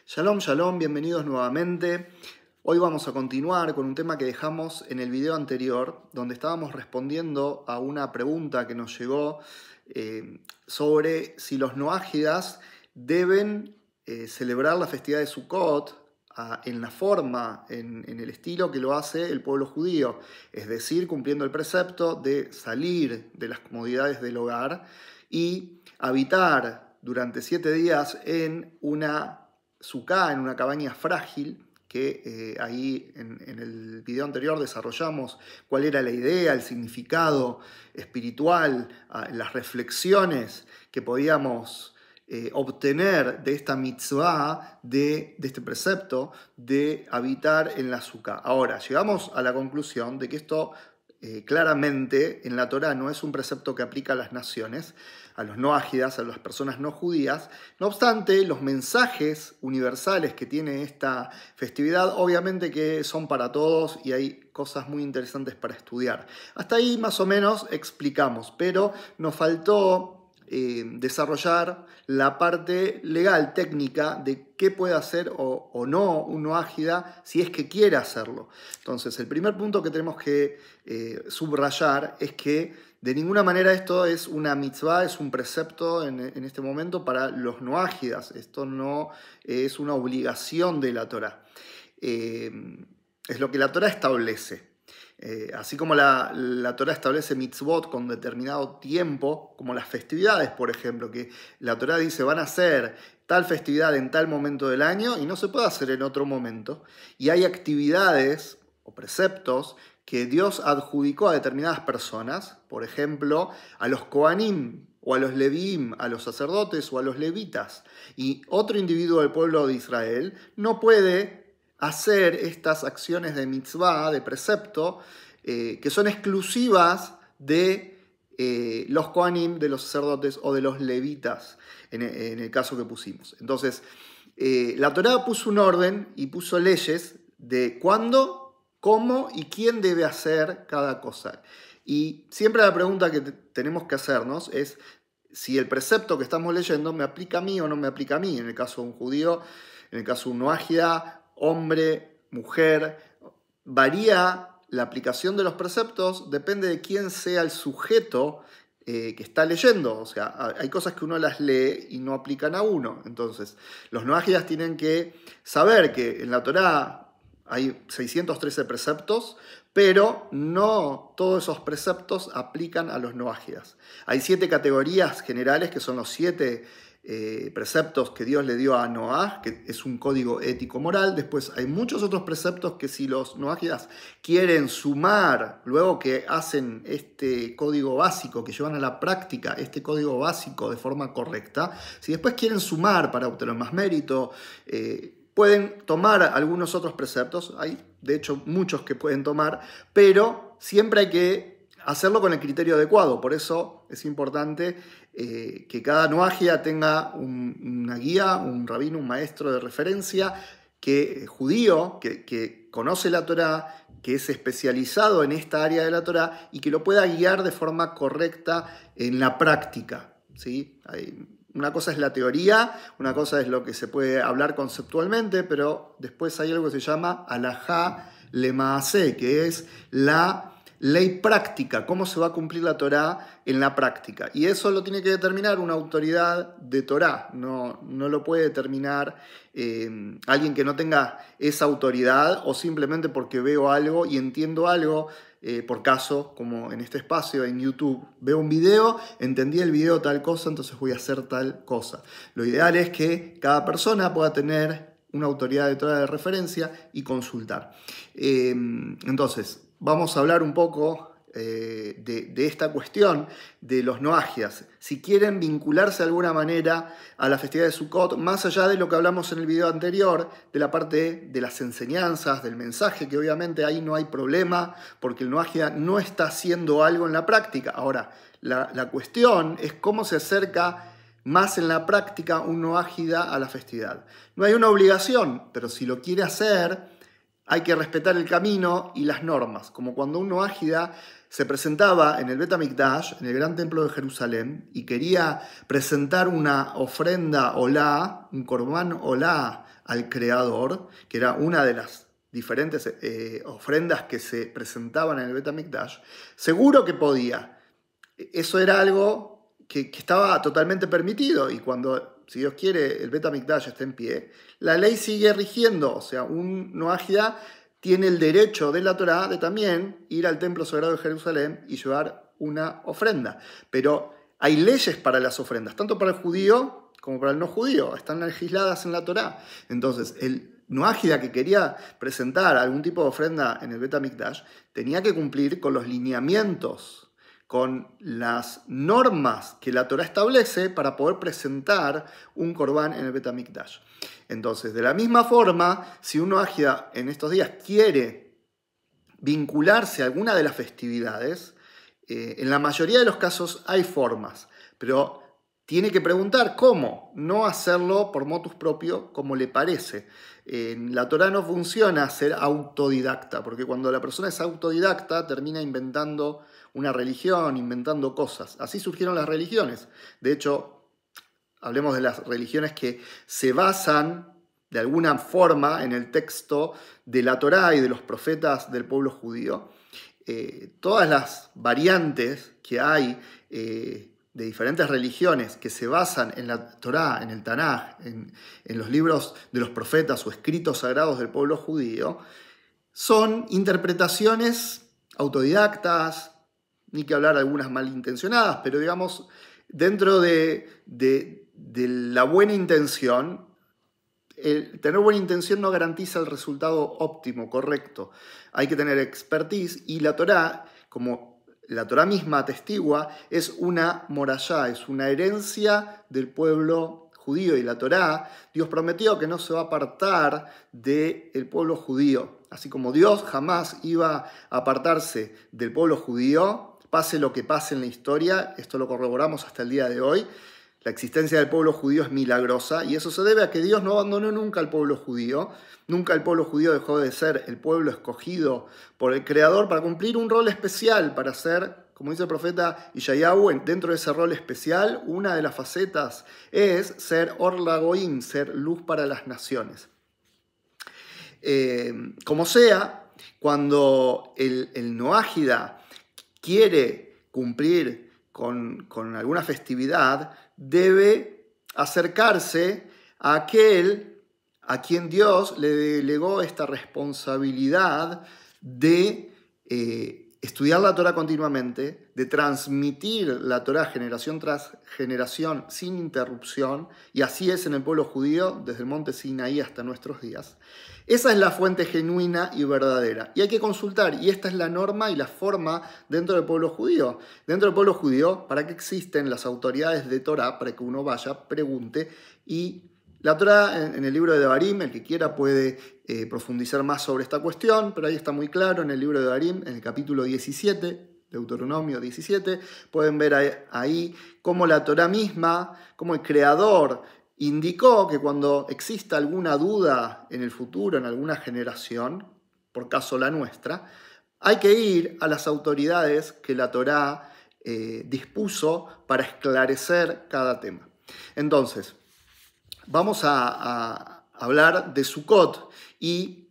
Shalom, shalom, bienvenidos nuevamente. Hoy vamos a continuar con un tema que dejamos en el video anterior, donde estábamos respondiendo a una pregunta que nos llegó sobre si los noágidas deben celebrar la festividad de Sukkot en la forma, en el estilo que lo hace el pueblo judío, es decir, cumpliendo el precepto de salir de las comodidades del hogar y habitar durante 7 días en una suká, en una cabaña frágil, que ahí en el video anterior desarrollamos cuál era la idea, el significado espiritual, las reflexiones que podíamos obtener de esta mitzvah, de este precepto de habitar en la suká. Ahora, llegamos a la conclusión de que esto claramente en la Torá no es un precepto que aplica a las naciones, a los no ágidas, a las personas no judías. No obstante, los mensajes universales que tiene esta festividad, obviamente que son para todos y hay cosas muy interesantes para estudiar. Hasta ahí más o menos explicamos, pero nos faltó desarrollar la parte legal, técnica, de qué puede hacer o no un no ágida si es que quiere hacerlo. Entonces, el primer punto que tenemos que subrayar es que de ninguna manera esto es una mitzvah, es un precepto en este momento para los no ágidas. Esto no es una obligación de la Torá. Es lo que la Torá establece. Así como la Torá establece mitzvot con determinado tiempo, como las festividades, por ejemplo, que la Torá dice van a hacer tal festividad en tal momento del año y no se puede hacer en otro momento. Y hay actividades o preceptos que Dios adjudicó a determinadas personas, por ejemplo, a los Kohanim o a los Leviim, a los sacerdotes o a los levitas. Y otro individuo del pueblo de Israel no puede hacer estas acciones de mitzvah, de precepto, que son exclusivas de los Kohanim, de los sacerdotes o de los levitas, en el caso que pusimos. Entonces, la Torá puso un orden y puso leyes de cuándo, cómo y quién debe hacer cada cosa. Y siempre la pregunta que tenemos que hacernos es si el precepto que estamos leyendo me aplica a mí o no me aplica a mí. En el caso de un judío, en el caso de un no ágida, hombre, mujer, varía la aplicación de los preceptos, depende de quién sea el sujeto que está leyendo. O sea, hay cosas que uno las lee y no aplican a uno. Entonces, los no ágidas tienen que saber que en la Torá hay 613 preceptos, pero no todos esos preceptos aplican a los no ágidas. Hay 7 categorías generales que son los 7 preceptos que Dios le dio a Noah, que es un código ético-moral. Después hay muchos otros preceptos que si los noágidas quieren sumar, luego que hacen este código básico, que llevan a la práctica este código básico de forma correcta, si después quieren sumar para obtener más mérito, pueden tomar algunos otros preceptos. Hay de hecho muchos que pueden tomar, pero siempre hay que hacerlo con el criterio adecuado. Por eso es importante que cada noágida tenga una guía, un rabino, un maestro de referencia judío, que conoce la Torá, que es especializado en esta área de la Torá y que lo pueda guiar de forma correcta en la práctica, ¿sí? Una cosa es la teoría, una cosa es lo que se puede hablar conceptualmente, pero después hay algo que se llama alajá lemaasé, que es la ley práctica, cómo se va a cumplir la Torá en la práctica. Y eso lo tiene que determinar una autoridad de Torá, no lo puede determinar alguien que no tenga esa autoridad o simplemente porque veo algo y entiendo algo. Por caso, como en este espacio en YouTube, veo un video, entendí el video tal cosa, entonces voy a hacer tal cosa. Lo ideal es que cada persona pueda tener una autoridad de Torá de referencia y consultar. Entonces, vamos a hablar un poco de esta cuestión de los no ágidas. Si quieren vincularse de alguna manera a la festividad de Sukkot, más allá de lo que hablamos en el video anterior, de la parte de las enseñanzas, del mensaje, que obviamente ahí no hay problema, porque el no ágida no está haciendo algo en la práctica. Ahora, la cuestión es cómo se acerca más en la práctica un no ágida a la festividad. No hay una obligación, pero si lo quiere hacer, hay que respetar el camino y las normas, como cuando un noágida se presentaba en el Bet HaMikdash, en el gran templo de Jerusalén, y quería presentar una ofrenda olá, un corbán olá al Creador, que era una de las diferentes ofrendas que se presentaban en el Bet HaMikdash, seguro que podía. Eso era algo que estaba totalmente permitido, y cuando, si Dios quiere, el Bet HaMikdash está en pie, la ley sigue rigiendo. O sea, un noágida tiene el derecho de la Torá de también ir al Templo Sagrado de Jerusalén y llevar una ofrenda. Pero hay leyes para las ofrendas, tanto para el judío como para el no judío, están legisladas en la Torá. Entonces, el noágida que quería presentar algún tipo de ofrenda en el Bet HaMikdash tenía que cumplir con los lineamientos, con las normas que la Torá establece para poder presentar un corbán en el Bet HaMikdash. Entonces, de la misma forma, si un noágida en estos días quiere vincularse a alguna de las festividades, en la mayoría de los casos hay formas, pero tiene que preguntar cómo, no hacerlo por motus propio como le parece. En la Torá no funciona ser autodidacta, porque cuando la persona es autodidacta termina inventando una religión, inventando cosas. Así surgieron las religiones. De hecho, hablemos de las religiones que se basan de alguna forma en el texto de la Torá y de los profetas del pueblo judío. Todas las variantes que hay de diferentes religiones que se basan en la Torá, en el Tanaj, en los libros de los profetas o escritos sagrados del pueblo judío, son interpretaciones autodidactas, ni que hablar algunas malintencionadas, pero digamos, dentro de la buena intención, tener buena intención no garantiza el resultado óptimo, correcto. Hay que tener expertise, y la Torá, como la Torá misma atestigua, es una morayá, es una herencia del pueblo judío. Y la Torá, Dios prometió que no se va a apartar del pueblo judío. Así como Dios jamás iba a apartarse del pueblo judío, pase lo que pase en la historia, esto lo corroboramos hasta el día de hoy. La existencia del pueblo judío es milagrosa, y eso se debe a que Dios no abandonó nunca al pueblo judío. Nunca el pueblo judío dejó de ser el pueblo escogido por el Creador para cumplir un rol especial, para ser, como dice el profeta Yeshayahu, dentro de ese rol especial, una de las facetas es ser Or LaGoim, ser luz para las naciones. Como sea, cuando el noágida quiere cumplir con alguna festividad, debe acercarse a aquel a quien Dios le delegó esta responsabilidad de estudiar la Torá continuamente, de transmitir la Torá generación tras generación sin interrupción, y así es en el pueblo judío desde el monte Sinaí hasta nuestros días. Esa es la fuente genuina y verdadera, y hay que consultar, y esta es la norma y la forma dentro del pueblo judío. Dentro del pueblo judío, ¿para qué existen las autoridades de Torá? Para que uno vaya, pregunte, y la Torá en el libro de Devarim, el que quiera puede profundizar más sobre esta cuestión, pero ahí está muy claro en el libro de Devarim, en el capítulo 17, Deuteronomio 17, pueden ver ahí cómo la Torá misma, cómo el Creador indicó que cuando exista alguna duda en el futuro, en alguna generación, por caso la nuestra, hay que ir a las autoridades que la Torá dispuso para esclarecer cada tema. Entonces, vamos a hablar de Sukkot, y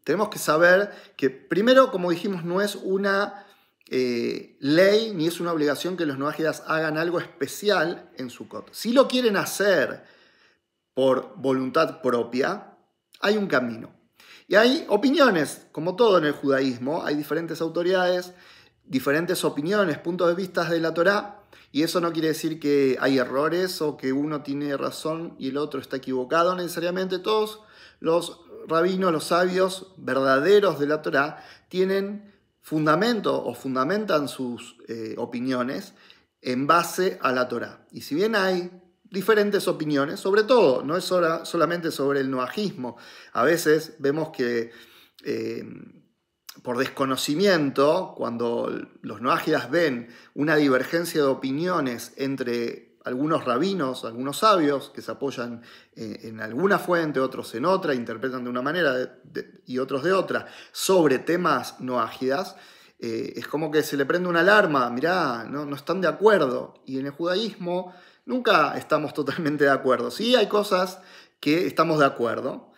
tenemos que saber que primero, como dijimos, no es una ley ni es una obligación que los noágidas hagan algo especial en Sukkot. Si lo quieren hacer por voluntad propia, hay un camino. Y hay opiniones, como todo en el judaísmo, hay diferentes autoridades, diferentes opiniones, puntos de vista de la Torá, y eso no quiere decir que hay errores o que uno tiene razón y el otro está equivocado necesariamente. Todos los rabinos, los sabios verdaderos de la Torá, tienen fundamento o fundamentan sus opiniones en base a la Torá. Y si bien hay diferentes opiniones, sobre todo, no es solamente sobre el noajismo, a veces vemos que por desconocimiento, cuando los noágidas ven una divergencia de opiniones entre algunos rabinos, algunos sabios que se apoyan en alguna fuente, otros en otra, interpretan de una manera y otros de otra, sobre temas noágidas, es como que se le prende una alarma, mirá, no están de acuerdo. Y en el judaísmo nunca estamos totalmente de acuerdo. Sí, hay cosas que estamos de acuerdo.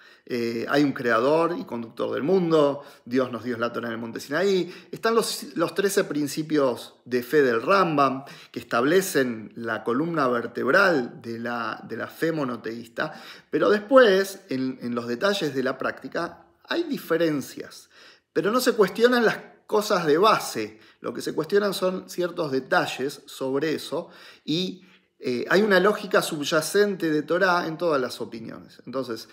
Hay un creador y conductor del mundo, Dios nos dio la Torá en el monte Sinaí, están los 13 principios de fe del Rambam que establecen la columna vertebral de la fe monoteísta, pero después, en los detalles de la práctica, hay diferencias, pero no se cuestionan las cosas de base, lo que se cuestionan son ciertos detalles sobre eso y hay una lógica subyacente de Torá en todas las opiniones. Entonces,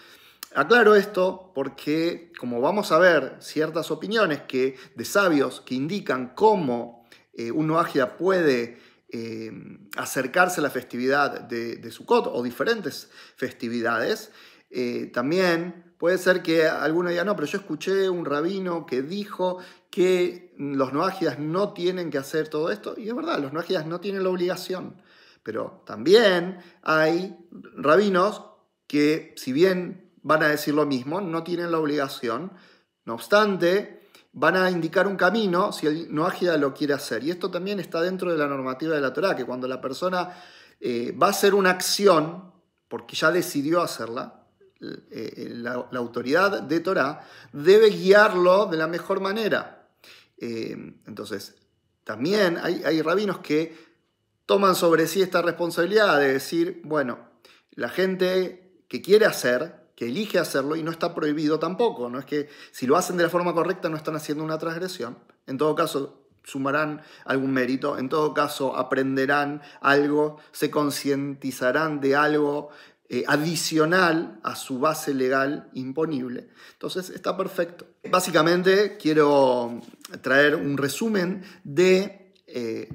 aclaro esto porque, como vamos a ver, ciertas opiniones de sabios que indican cómo un noágida puede acercarse a la festividad de Sukkot o diferentes festividades, también puede ser que alguno diga, no, pero yo escuché un rabino que dijo que los noágidas no tienen que hacer todo esto, y es verdad, los noágidas no tienen la obligación, pero también hay rabinos que, si bien van a decir lo mismo, no tienen la obligación, no obstante, van a indicar un camino si el noágida lo quiere hacer. Y esto también está dentro de la normativa de la Torá, que cuando la persona va a hacer una acción, porque ya decidió hacerla, la autoridad de Torá debe guiarlo de la mejor manera. Entonces, también hay rabinos que toman sobre sí esta responsabilidad de decir, bueno, la gente que quiere hacer, que elige hacerlo y no está prohibido tampoco. No es que si lo hacen de la forma correcta no están haciendo una transgresión. En todo caso, sumarán algún mérito. En todo caso, aprenderán algo, se concientizarán de algo adicional a su base legal imponible. Entonces, está perfecto. Básicamente, quiero traer un resumen de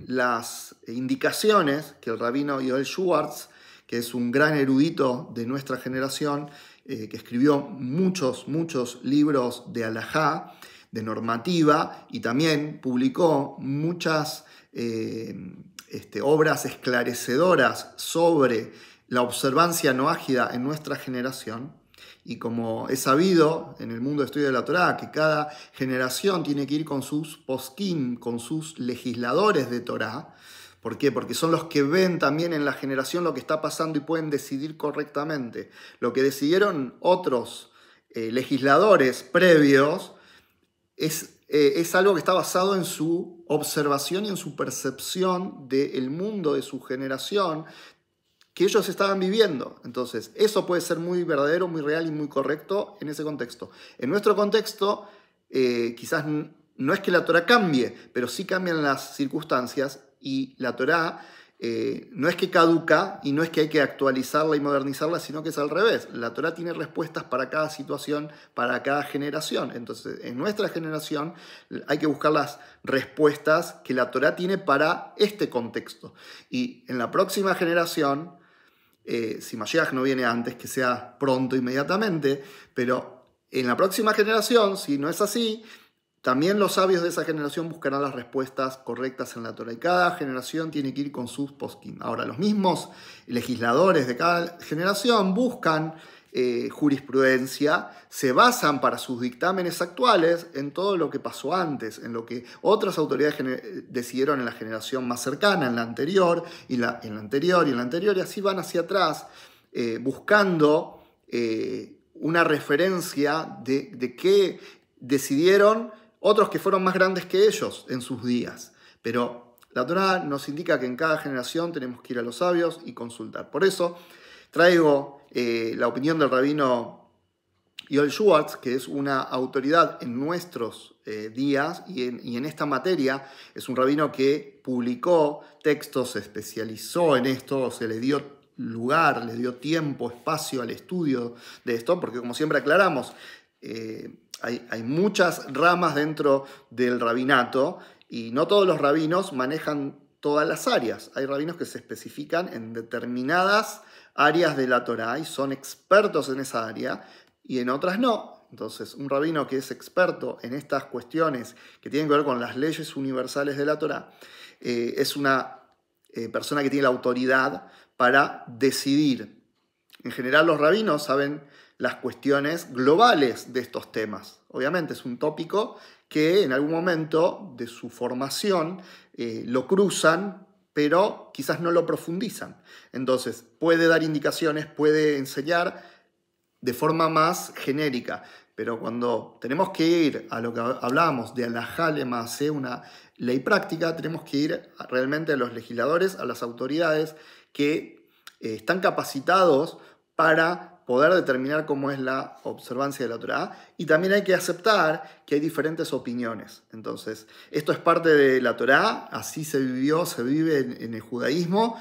las indicaciones que el rabino Yoel Schwartz, que es un gran erudito de nuestra generación, que escribió muchos libros de halajá, de normativa, y también publicó muchas obras esclarecedoras sobre la observancia noágida en nuestra generación. Y como es sabido en el mundo de estudio de la Torá, que cada generación tiene que ir con sus poskim, con sus legisladores de Torá. ¿Por qué? Porque son los que ven también en la generación lo que está pasando y pueden decidir correctamente. Lo que decidieron otros legisladores previos es algo que está basado en su observación y en su percepción del mundo de su generación que ellos estaban viviendo. Entonces, eso puede ser muy verdadero, muy real y muy correcto en ese contexto. En nuestro contexto, quizás no es que la Torá cambie, pero sí cambian las circunstancias. Y la Torá no es que caduca y no es que hay que actualizarla y modernizarla, sino que es al revés. La Torá tiene respuestas para cada situación, para cada generación. Entonces, en nuestra generación hay que buscar las respuestas que la Torá tiene para este contexto. Y en la próxima generación, si Mashiach no viene antes, que sea pronto, inmediatamente, pero en la próxima generación, si no es así, también los sabios de esa generación buscarán las respuestas correctas en la Torá. Y cada generación tiene que ir con sus poskim. Ahora, los mismos legisladores de cada generación buscan jurisprudencia, se basan para sus dictámenes actuales en todo lo que pasó antes, en lo que otras autoridades decidieron en la generación más cercana, en la anterior, y en la anterior, y en la anterior, y así van hacia atrás, buscando una referencia de qué decidieron otros que fueron más grandes que ellos en sus días. Pero la Torá nos indica que en cada generación tenemos que ir a los sabios y consultar. Por eso traigo la opinión del rabino Yoel Schwartz, que es una autoridad en nuestros días y en esta materia. Es un rabino que publicó textos, se especializó en esto, se le dio lugar, le dio tiempo, espacio al estudio de esto, porque como siempre aclaramos, hay muchas ramas dentro del rabinato y no todos los rabinos manejan todas las áreas. Hay rabinos que se especifican en determinadas áreas de la Torá y son expertos en esa área y en otras no. Entonces, un rabino que es experto en estas cuestiones que tienen que ver con las leyes universales de la Torá es una persona que tiene la autoridad para decidir. En general los rabinos saben las cuestiones globales de estos temas. Obviamente es un tópico que en algún momento de su formación lo cruzan, pero quizás no lo profundizan. Entonces puede dar indicaciones, puede enseñar de forma más genérica. Pero cuando tenemos que ir a lo que hablábamos de alajá lema'asé, una ley práctica, tenemos que ir realmente a los legisladores, a las autoridades que están capacitados para poder determinar cómo es la observancia de la Torá, y también hay que aceptar que hay diferentes opiniones. Entonces, esto es parte de la Torá, así se vive en el judaísmo,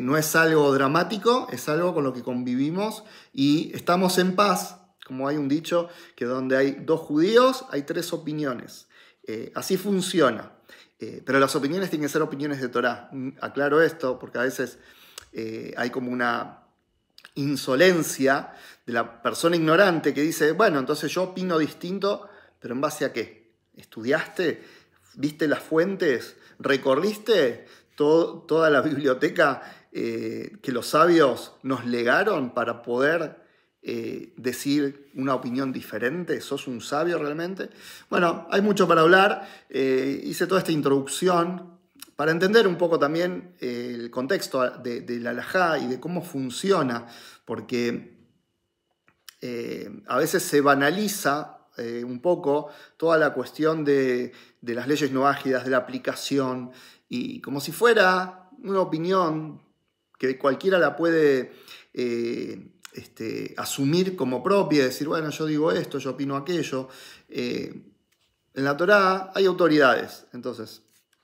no es algo dramático, es algo con lo que convivimos y estamos en paz. Como hay un dicho, que donde hay 2 judíos hay 3 opiniones. Así funciona. Pero las opiniones tienen que ser opiniones de Torá. Aclaro esto porque a veces hay como una insolencia de la persona ignorante que dice, bueno, entonces yo opino distinto, pero ¿en base a qué? ¿Estudiaste? ¿Viste las fuentes? ¿Recorriste toda la biblioteca que los sabios nos legaron para poder decir una opinión diferente? ¿Sos un sabio realmente? Bueno, hay mucho para hablar. Hice toda esta introducción para entender un poco también el contexto de la halajá y de cómo funciona, porque a veces se banaliza un poco toda la cuestión de las leyes noágidas, de la aplicación, y como si fuera una opinión que cualquiera la puede asumir como propia, decir, bueno, yo digo esto, yo opino aquello. En la Torá hay autoridades, entonces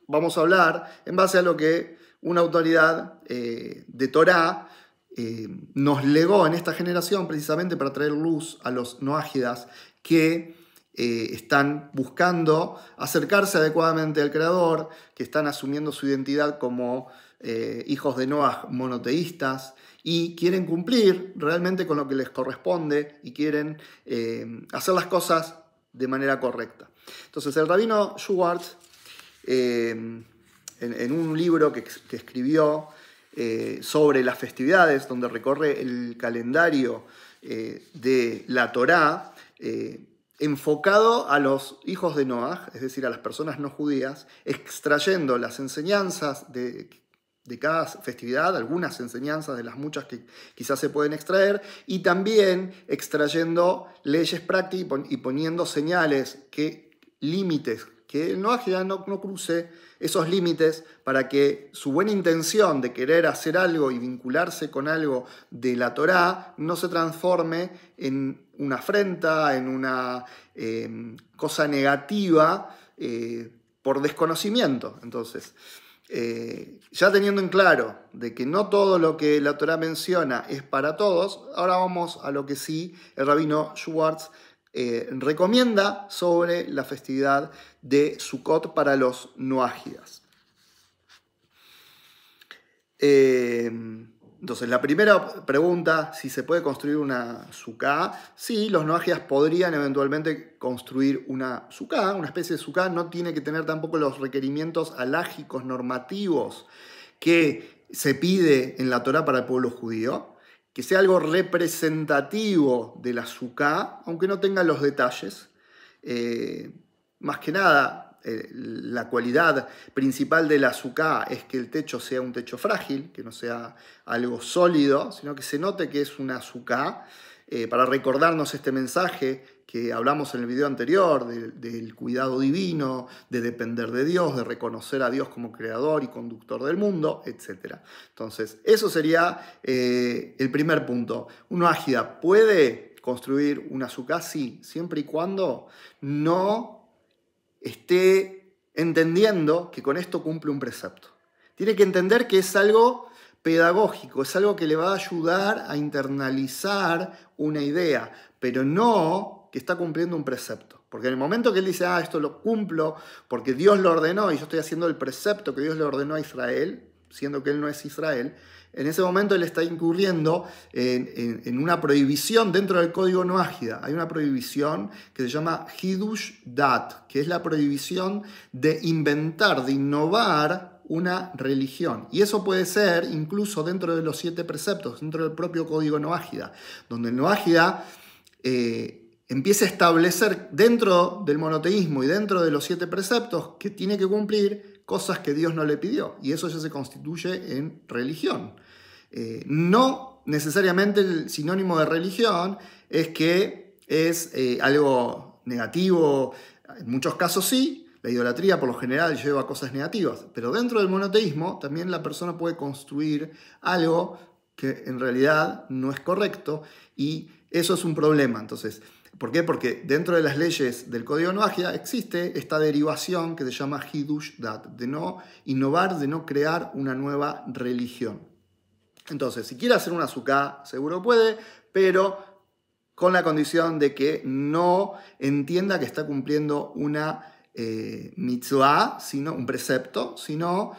vamos a hablar en base a lo que una autoridad de Torá nos legó en esta generación, precisamente para traer luz a los noágidas que están buscando acercarse adecuadamente al Creador, que están asumiendo su identidad como hijos de Noaj monoteístas y quieren cumplir realmente con lo que les corresponde y quieren hacer las cosas de manera correcta. Entonces el rabino Schwartz, en un libro que escribió sobre las festividades, donde recorre el calendario de la Torá, enfocado a los hijos de Noaj, es decir, a las personas no judías, extrayendo las enseñanzas de cada festividad, algunas enseñanzas de las muchas que quizás se pueden extraer, y también extrayendo leyes prácticas y poniendo señales, límites, que el Noaj ya no cruce esos límites para que su buena intención de querer hacer algo y vincularse con algo de la Torá no se transforme en una afrenta, en una cosa negativa por desconocimiento. Entonces, ya teniendo en claro de que no todo lo que la Torá menciona es para todos, ahora vamos a lo que sí el rabino Schwartz recomienda sobre la festividad de Sukkot para los noágidas. Entonces, la primera pregunta, si se puede construir una sukkah. Sí, los noágidas podrían eventualmente construir una sukkah. Una especie de sukkah no tiene que tener tampoco los requerimientos halágicos normativos que se pide en la Torá para el pueblo judío. Que sea algo representativo de la sukkah, aunque no tenga los detalles. Más que nada, la cualidad principal de la sukkah es que el techo sea un techo frágil, que no sea algo sólido, sino que se note que es una sukkah, para recordarnos este mensaje que hablamos en el video anterior, del cuidado divino, de depender de Dios, de reconocer a Dios como creador y conductor del mundo, etc. Entonces, eso sería el primer punto. ¿Un noágida puede construir una sukkah? Sí, siempre y cuando no esté entendiendo que con esto cumple un precepto. Tiene que entender que es algo pedagógico, es algo que le va a ayudar a internalizar una idea, pero no que está cumpliendo un precepto. Porque en el momento que él dice, esto lo cumplo porque Dios lo ordenó y yo estoy haciendo el precepto que Dios le ordenó a Israel, siendo que él no es Israel, en ese momento él está incurriendo en una prohibición dentro del código noágida. Hay una prohibición que se llama Hidush Dat, que es la prohibición de inventar, de innovar una religión. Y eso puede ser incluso dentro de los 7 preceptos, dentro del propio código noágida, donde el noágida empieza a establecer dentro del monoteísmo y dentro de los 7 preceptos que tiene que cumplir cosas que Dios no le pidió. Y eso ya se constituye en religión. No necesariamente el sinónimo de religión es que es algo negativo. En muchos casos sí. La idolatría por lo general lleva a cosas negativas, pero dentro del monoteísmo también la persona puede construir algo que en realidad no es correcto y eso es un problema. Entonces, ¿por qué? Porque dentro de las leyes del código noágida existe esta derivación que se llama Hidush Dat, de no innovar, de no crear una nueva religión. Entonces, si quiere hacer una sukkah, seguro puede, pero con la condición de que no entienda que está cumpliendo una mitzvah, sino un precepto, sino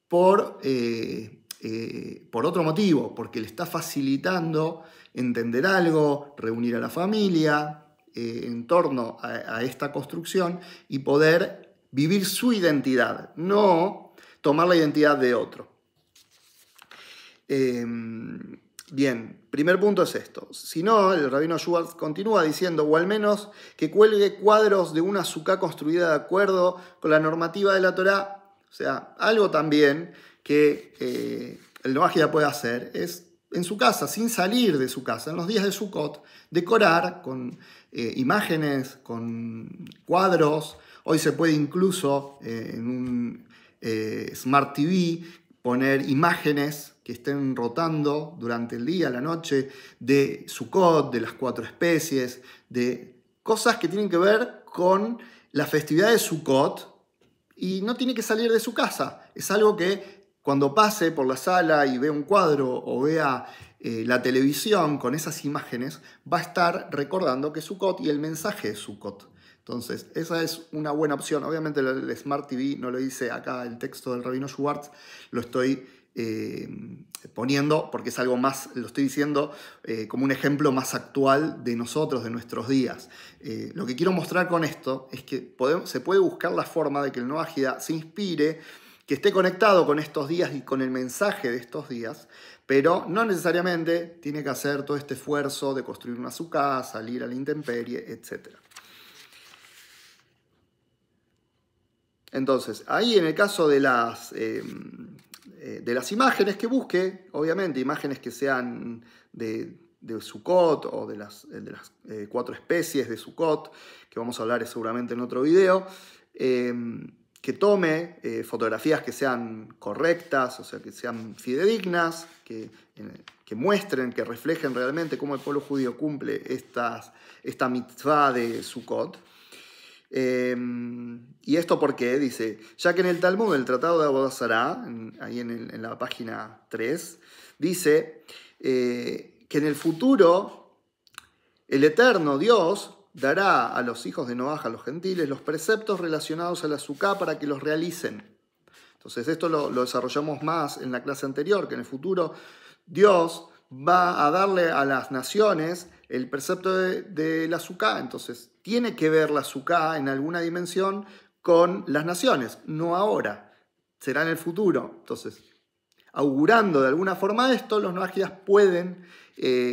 por otro motivo, porque le está facilitando entender algo, reunir a la familia en torno a esta construcción y poder vivir su identidad, no tomar la identidad de otro. Bien, primer punto es esto. Si no, el rabino Schwartz continúa diciendo, o al menos que cuelgue cuadros de una sukkah construida de acuerdo con la normativa de la Torá. O sea, algo también que el noágida puede hacer es en su casa, sin salir de su casa, en los días de Sukkot, decorar con imágenes, con cuadros. Hoy se puede incluso en un Smart TV poner imágenes que estén rotando durante el día, la noche, de Sukkot, de las 4 especies, de cosas que tienen que ver con la festividad de Sukkot y no tiene que salir de su casa. Es algo que cuando pase por la sala y vea un cuadro o vea la televisión con esas imágenes, va a estar recordando que es Sukkot y el mensaje es Sukkot. Entonces, esa es una buena opción. Obviamente el Smart TV no lo dice acá el texto del rabino Schwartz, lo estoy poniendo porque es algo más, lo estoy diciendo como un ejemplo más actual de nosotros, de nuestros días. Lo que quiero mostrar con esto es que se puede buscar la forma de que el noágida se inspire, que esté conectado con estos días y con el mensaje de estos días, pero no necesariamente tiene que hacer todo este esfuerzo de construir una sukkah, salir a la intemperie, etc. Entonces, ahí en el caso de las imágenes que busque, obviamente imágenes que sean de Sukkot o de las 4 especies de Sukkot, que vamos a hablar seguramente en otro video, que tome fotografías que sean correctas, o sea, que sean fidedignas, que muestren, que reflejen realmente cómo el pueblo judío cumple esta mitzvah de Sukkot. Y esto porque dice, ya que en el Talmud, el Tratado de Avodah Zará, ahí en la página 3, dice que en el futuro el eterno Dios dará a los hijos de Noaj, a los gentiles, los preceptos relacionados a la Sukkah para que los realicen. Entonces esto lo desarrollamos más en la clase anterior, que en el futuro Dios va a darle a las naciones el precepto de la Sukkah. Entonces tiene que ver la Sukkah en alguna dimensión con las naciones, no ahora, será en el futuro. Entonces, augurando de alguna forma esto, los noágidas pueden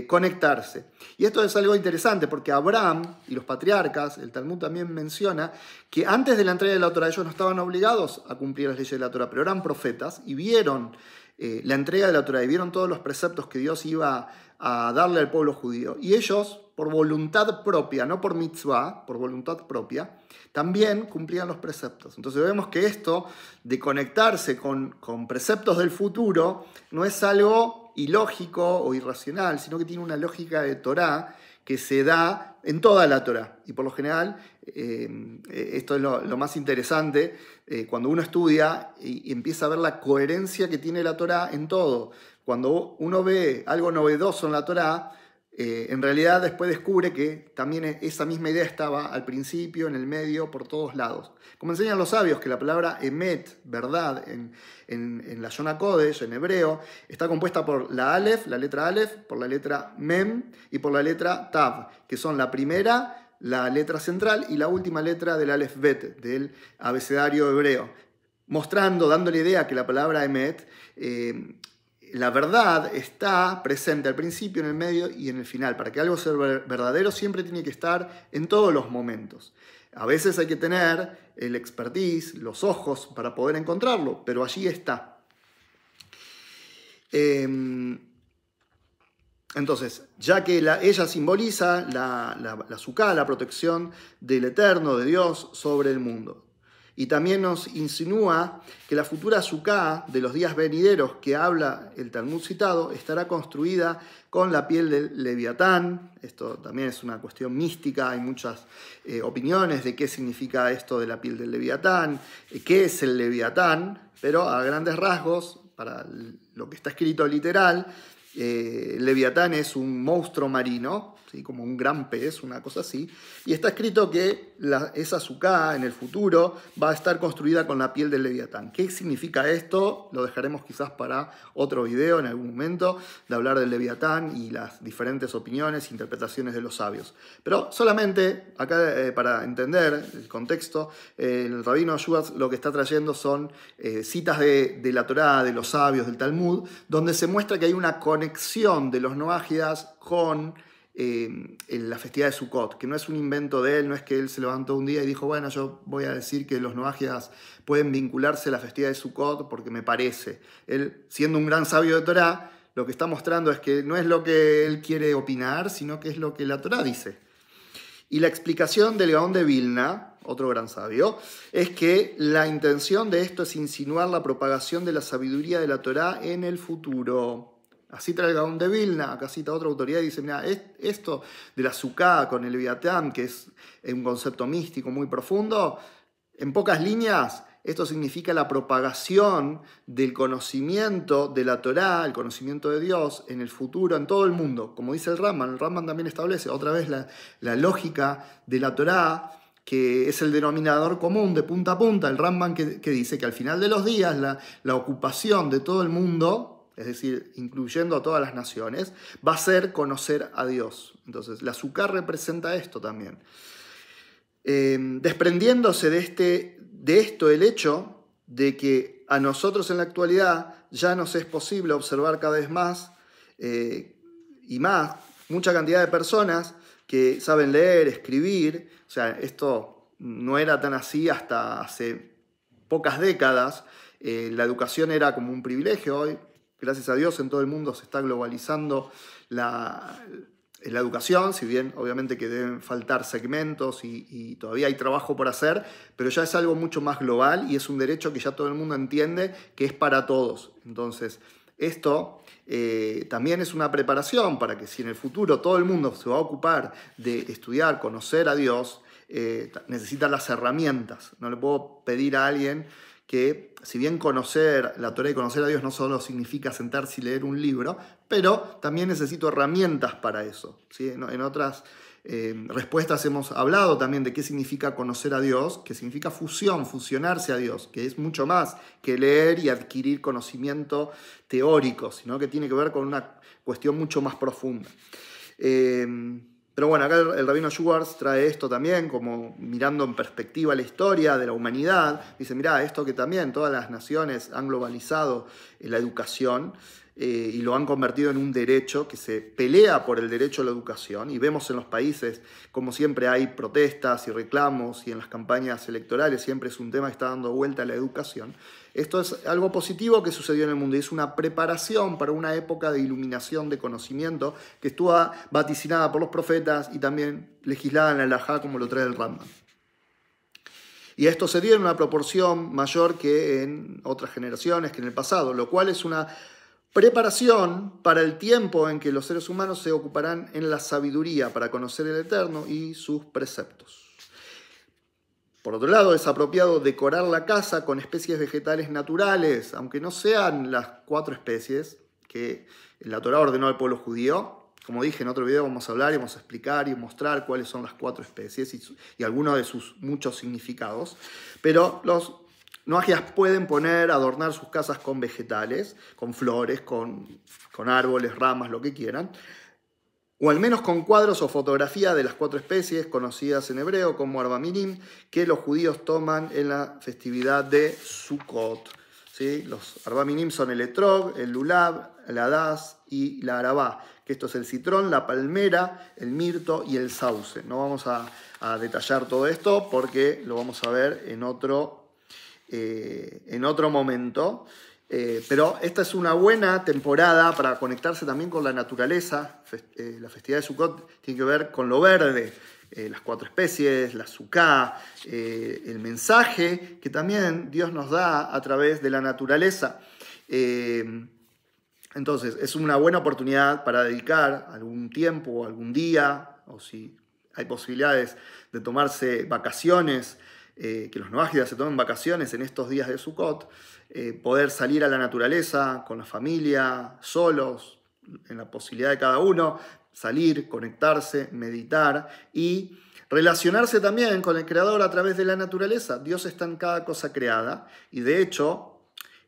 conectarse. Y esto es algo interesante porque Abraham y los patriarcas, el Talmud también menciona que antes de la entrega de la Torá ellos no estaban obligados a cumplir las leyes de la Torá, pero eran profetas y vieron la entrega de la Torá y vieron todos los preceptos que Dios iba a darle al pueblo judío. Y ellos, por voluntad propia, no por mitzvah, por voluntad propia, también cumplían los preceptos. Entonces vemos que esto de conectarse con preceptos del futuro no es algo ilógico o irracional, sino que tiene una lógica de Torá que se da en toda la Torá. Y por lo general, esto es lo más interesante, cuando uno estudia y empieza a ver la coherencia que tiene la Torá en todo. Cuando uno ve algo novedoso en la Torá, en realidad después descubre que también esa misma idea estaba al principio, en el medio, por todos lados. Como enseñan los sabios, que la palabra emet, verdad, en la Shona Kodesh, en hebreo, está compuesta por la Aleph, la letra Aleph, por la letra Mem y por la letra Tav, que son la primera, la letra central y la última letra del Aleph Bet, del abecedario hebreo. mostrando, dando la idea que la palabra emet, la verdad está presente al principio, en el medio y en el final. Para que algo sea verdadero siempre tiene que estar en todos los momentos. A veces hay que tener el expertise, los ojos para poder encontrarlo, pero allí está. Entonces, ya que ella simboliza la Sukkah, la protección del Eterno, de Dios, sobre el mundo. Y también nos insinúa que la futura Sukkah de los días venideros que habla el Talmud citado estará construida con la piel del Leviatán. Esto también es una cuestión mística, hay muchas opiniones de qué significa esto de la piel del Leviatán, qué es el Leviatán, pero a grandes rasgos, para lo que está escrito literal, Leviatán es un monstruo marino, ¿sí? Como un gran pez, una cosa así, y está escrito que esa Sukkah en el futuro va a estar construida con la piel del Leviatán. ¿Qué significa esto? Lo dejaremos quizás para otro video en algún momento, de hablar del Leviatán y las diferentes opiniones e interpretaciones de los sabios. Pero solamente, acá para entender el contexto, el rabino Schwartz lo que está trayendo son citas de la Torá, de los sabios, del Talmud, donde se muestra que hay una conexión de los noágidas con la festividad de Sukkot, que no es un invento de él, no es que él se levantó un día y dijo, bueno, yo voy a decir que los noágidas pueden vincularse a la festividad de Sukkot porque me parece. Él, siendo un gran sabio de Torá, lo que está mostrando es que no es lo que él quiere opinar, sino que es lo que la Torá dice. Y la explicación del Gaón de Vilna, otro gran sabio, es que la intención de esto es insinuar la propagación de la sabiduría de la Torá en el futuro. Así trae el Gaón de Vilna, acá cita otra autoridad y dice, mira, esto de la Sukkah con el Leviatán, que es un concepto místico muy profundo, en pocas líneas, esto significa la propagación del conocimiento de la Torá, el conocimiento de Dios en el futuro, en todo el mundo. Como dice el Rambam también establece otra vez la lógica de la Torá, que es el denominador común de punta a punta. El Rambam que dice que al final de los días la ocupación de todo el mundo, es decir, incluyendo a todas las naciones, va a ser conocer a Dios. Entonces, la Sukkah representa esto también. Desprendiéndose de esto el hecho de que a nosotros en la actualidad ya nos es posible observar cada vez más y más mucha cantidad de personas que saben leer, escribir. O sea, esto no era tan así hasta hace pocas décadas. La educación era como un privilegio. Hoy, gracias a Dios, en todo el mundo se está globalizando la educación, si bien obviamente que deben faltar segmentos y todavía hay trabajo por hacer, pero ya es algo mucho más global y es un derecho que ya todo el mundo entiende que es para todos. Entonces, esto también es una preparación para que si en el futuro todo el mundo se va a ocupar de estudiar, conocer a Dios, necesita las herramientas. No le puedo pedir a alguien que, si bien conocer la Torá y conocer a Dios no solo significa sentarse y leer un libro, pero también necesito herramientas para eso, ¿sí? En otras respuestas hemos hablado también de qué significa conocer a Dios, que significa fusionarse a Dios, que es mucho más que leer y adquirir conocimiento teórico, sino que tiene que ver con una cuestión mucho más profunda. Pero bueno, acá el rabino Schwartz trae esto también, como mirando en perspectiva la historia de la humanidad. Dice, mirá, esto que también todas las naciones han globalizado la educación y lo han convertido en un derecho que se pelea por el derecho a la educación. Y vemos en los países como siempre hay protestas y reclamos y en las campañas electorales siempre es un tema que está dando vuelta a la educación. Esto es algo positivo que sucedió en el mundo y es una preparación para una época de iluminación, de conocimiento, que estuvo vaticinada por los profetas y también legislada en la Halajá, como lo trae el Rambam. Y esto se dio en una proporción mayor que en otras generaciones, que en el pasado, lo cual es una preparación para el tiempo en que los seres humanos se ocuparán en la sabiduría para conocer el Eterno y sus preceptos. Por otro lado, es apropiado decorar la casa con especies vegetales naturales, aunque no sean las 4 especies que la Torá ordenó al pueblo judío. Como dije en otro video, vamos a hablar y vamos a explicar y mostrar cuáles son las 4 especies y algunos de sus muchos significados. Pero los noajias pueden adornar sus casas con vegetales, con flores, con árboles, ramas, lo que quieran. o al menos con cuadros o fotografía de las 4 especies conocidas en hebreo como Arba Minim, que los judíos toman en la festividad de Sukkot. ¿Sí? Los Arba Minim son el etrog, el lulav, el hadas y la arabá, que esto es el citrón, la palmera, el mirto y el sauce. No vamos a detallar todo esto porque lo vamos a ver en otro momento. Pero esta es una buena temporada para conectarse también con la naturaleza. La festividad de Sukkot tiene que ver con lo verde, las 4 especies, la Sukkah, el mensaje que también Dios nos da a través de la naturaleza. Entonces, es una buena oportunidad para dedicar algún tiempo o algún día, o si hay posibilidades de tomarse vacaciones, que los noágidas se tomen vacaciones en estos días de Sukkot, poder salir a la naturaleza con la familia, solos, en la posibilidad de cada uno, salir, conectarse, meditar y relacionarse también con el Creador a través de la naturaleza. Dios está en cada cosa creada y de hecho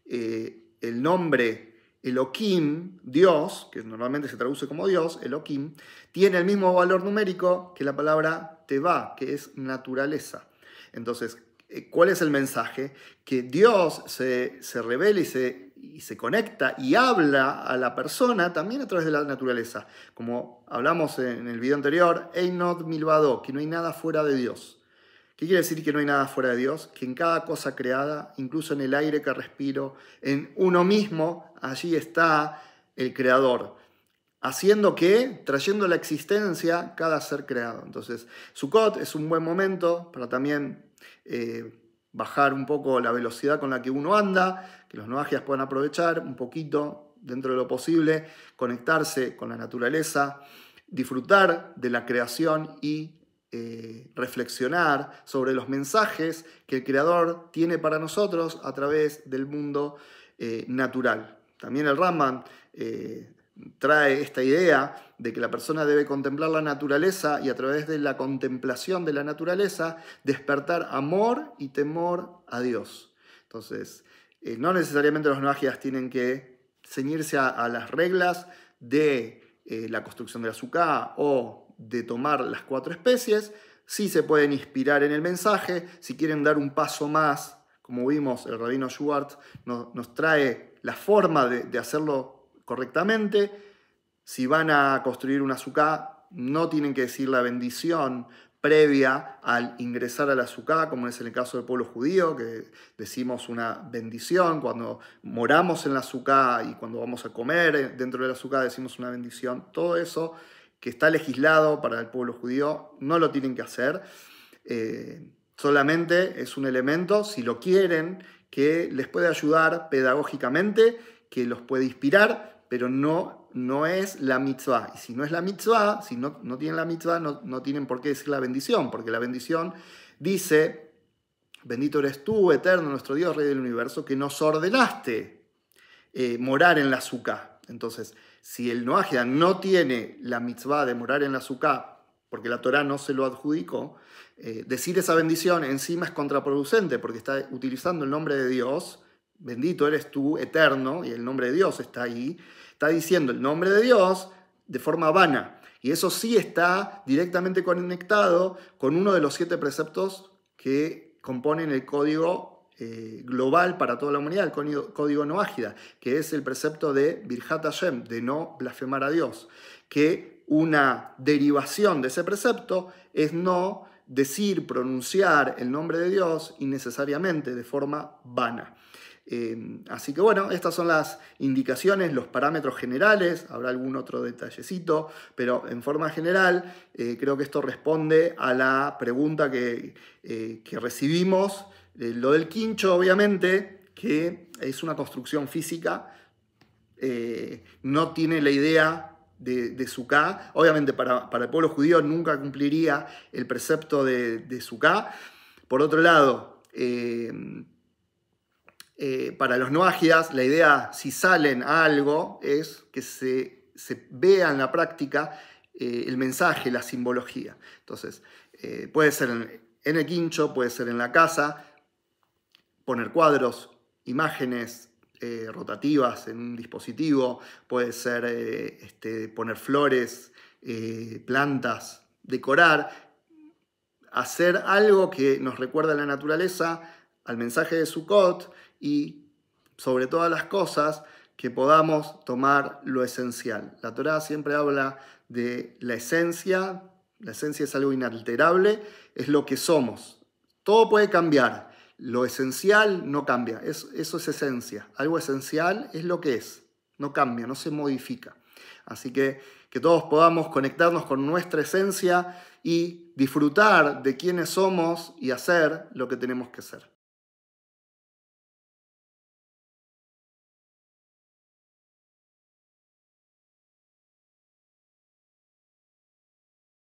el nombre Elohim, Dios, que normalmente se traduce como Dios, Elohim, tiene el mismo valor numérico que la palabra Tevá, que es naturaleza. Entonces, ¿cuál es el mensaje? Que Dios se revela y se conecta y habla a la persona también a través de la naturaleza. Como hablamos en el video anterior, Einot Milvado, que no hay nada fuera de Dios. ¿Qué quiere decir que no hay nada fuera de Dios? Que en cada cosa creada, incluso en el aire que respiro, en uno mismo, allí está el Creador. Haciendo que, trayendo a la existencia cada ser creado. Entonces, Sukkot es un buen momento para también bajar un poco la velocidad con la que uno anda, que los noagias puedan aprovechar un poquito, dentro de lo posible, conectarse con la naturaleza, disfrutar de la creación y reflexionar sobre los mensajes que el Creador tiene para nosotros a través del mundo natural. También el Rambam trae esta idea de que la persona debe contemplar la naturaleza y a través de la contemplación de la naturaleza despertar amor y temor a Dios. Entonces, no necesariamente los noagias tienen que ceñirse a las reglas de la construcción de la Sukkah o de tomar las 4 especies. Sí se pueden inspirar en el mensaje. Si quieren dar un paso más, como vimos, el rabino Schwartz nos trae la forma de hacerlo correctamente. Si van a construir una Sukkah, no tienen que decir la bendición previa al ingresar a la Sukkah, como es en el caso del pueblo judío, que decimos una bendición. Cuando moramos en la Sukkah y cuando vamos a comer dentro de la Sukkah decimos una bendición. Todo eso que está legislado para el pueblo judío no lo tienen que hacer. Solamente es un elemento, si lo quieren, que les puede ayudar pedagógicamente, que los puede inspirar, pero no es la mitzvah. Y si no es la mitzvah, si no tienen la mitzvah, no tienen por qué decir la bendición, porque la bendición dice: bendito eres tú, eterno, nuestro Dios, Rey del universo, que nos ordenaste morar en la Sukkah. Entonces, si el noágida no tiene la mitzvah de morar en la Sukkah, porque la Torá no se lo adjudicó, decir esa bendición encima es contraproducente, porque está utilizando el nombre de Dios. Bendito eres tú, eterno, y el nombre de Dios está ahí. Está diciendo el nombre de Dios de forma vana. Y eso sí está directamente conectado con uno de los 7 preceptos que componen el código global para toda la humanidad, el código noágida, que es el precepto de Birjat Hashem, de no blasfemar a Dios. Que una derivación de ese precepto es no decir, pronunciar el nombre de Dios innecesariamente de forma vana. Así que bueno, estas son las indicaciones, los parámetros generales. Habrá algún otro detallecito, pero en forma general creo que esto responde a la pregunta que recibimos. Lo del quincho, obviamente, que es una construcción física, no tiene la idea de Sukkah. Obviamente para el pueblo judío nunca cumpliría el precepto de Sukkah. Por otro lado, para los noágidas, la idea, si salen a algo, es que se vea en la práctica el mensaje, la simbología. Entonces, puede ser en el quincho, puede ser en la casa, poner cuadros, imágenes rotativas en un dispositivo, puede ser poner flores plantas, decorar, hacer algo que nos recuerda a la naturaleza, al mensaje de Sukkot y sobre todas las cosas que podamos tomar lo esencial. La Torá siempre habla de la esencia es algo inalterable, es lo que somos. Todo puede cambiar, lo esencial no cambia, eso es esencia. Algo esencial es lo que es, no cambia, no se modifica. Así que todos podamos conectarnos con nuestra esencia y disfrutar de quiénes somos y hacer lo que tenemos que hacer.